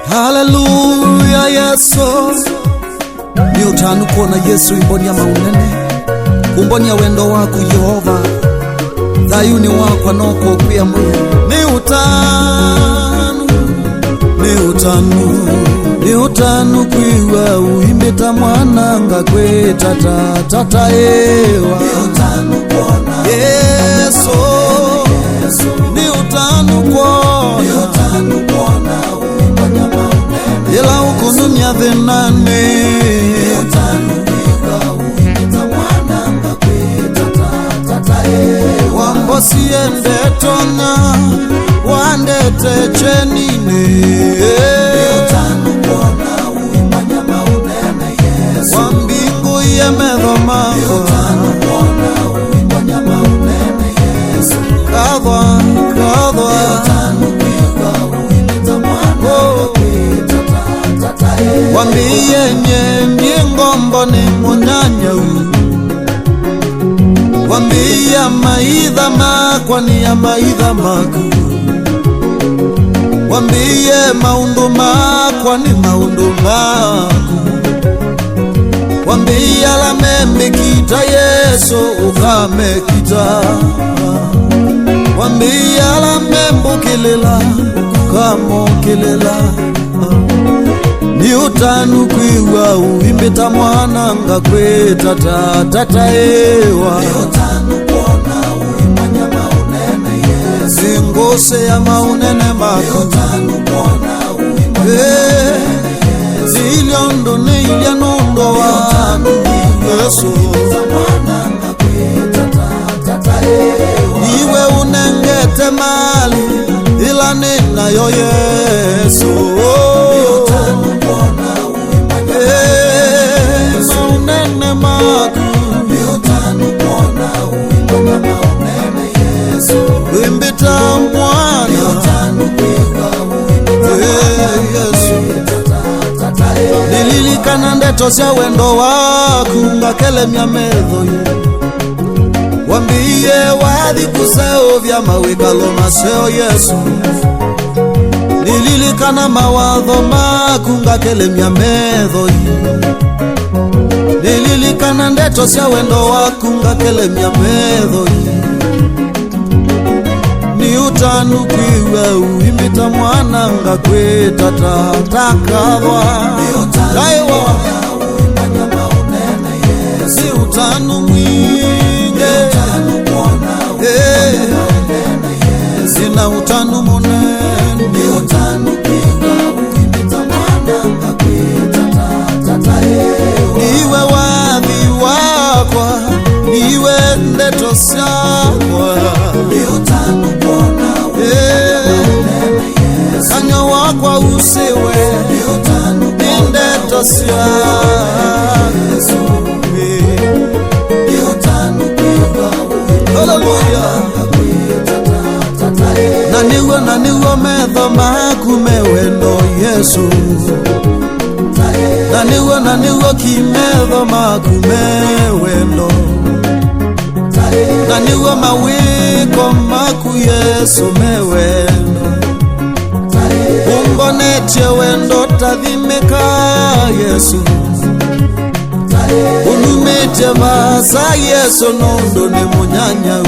Haleluya Yesu. Ni utanu kuona Yesu imbonia maunene, kumbonia wendo waku Yehova, thayuni wakwa noko kwia mwe. Ni utanu, ni utanu, ni utanu kwiwa uimbita mwananga kwe tata ewa. Ni utanu kuona Yesu, ni utanu kuona, ni utanu kuona uimbanya maunene, ila ukunumia thenane. Ni utanu kwiwa uimbita mwananga kwe tata ewa. Wambosiende tona wandete chenine. Ni utanu kuona uimbanya maunene Yesu, wambingu yemedho mako. Ni utanu kuona uimbanya maunene Yesu, kadwa kadwa. Ni utanu kwiwa uimbita mwananga kwe tata ewa. Wambiye ngombo ni munyanya wambiya maidha makwa ni ya maidha maku, wambiye maundu makwa ni maundu maku, wambiya la memekita Yesu ukamekita, wambiya la membukilela ukamokilela. Ni utanu kwiwa uimbita mwananga kwe tata ewa. Ni utanu kuona uimbanya maunene Yesu, zingose ya maunene mako. Ni utanu kuona uimbanya maunene Yesu, ziliondo ni ilianondo wanu Yesu, uimbita mwananga kwe tata ewa. Iwe unengete mali ila nina yo Yesu. Ni utanu kuona uimbanya maunene mako. Ni utanu kuona uimbanya maunene Yesu, uimbita mwana. Ni utanu kwiwa uimbita Yesu tata ewa. Nililikana ndeto sya wendo waku ngakelemya medho ye, wambiye wathi kuseo vya mawikalo maseo Yesu. Nililikana mawadho maku ngakelemya medho ye, nililikana ndeto sya wendo waku ngakelemya medho ye. Ni utanu kwiwa uimbita mwananga kwe tata kadwa. Ni utanu kwiwa uimbanya maunene Yesu, ni utanu mwingi. Ni utanu kuona uimbanya maunene Yesu, sina utanu munene. Ni utanu kwiwa uimbita mwananga kwe tata ewa. Niwe wathi wakwa, niwe ndeto syakwa. Ni utanu kuona uimbanya maunene Yesu, kanyo wakwa usiwe. Ni utanu kuona ndeto syakwa Yesu, ni utanu kwiwa uimbita mwananga kwe tata ewa. Na niwe medho maku mewendo Yesu, na niwe kimedho maku mewendo, na niwe mawiko maku Yesu mewendo. Umbonetie wendo tathimika Yesu, unumite vasa Yesu nondo ni munyanya.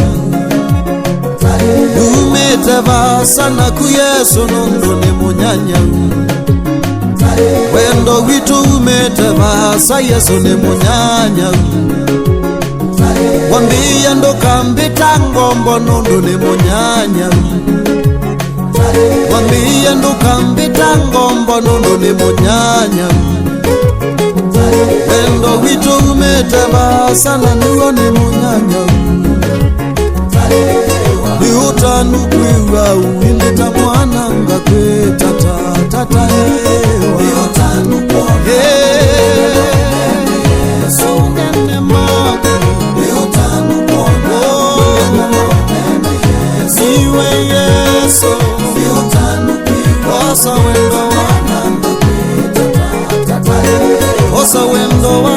Umite vasa naku Yesu nondo ni munyanya. Wendo witu umite vasa Yesu ni munyanya. Wambiye ndo kambita ngombo nondo ni munyanya. Wambiye ndo kambita ngombo nondo ni munyanya. Wendo witu umite vasa na niwo ni munyanya. Ni utanu kwiwa uimbita mwananga kwe tata ewa. Ni utanu kuona Yesu unene mako. Ni utanu kuona uimbanya maunene Yesu, iwe Yesu. Ni utanu kwiwa osa wendo mwananga kwe tata ewa, osa wendo wa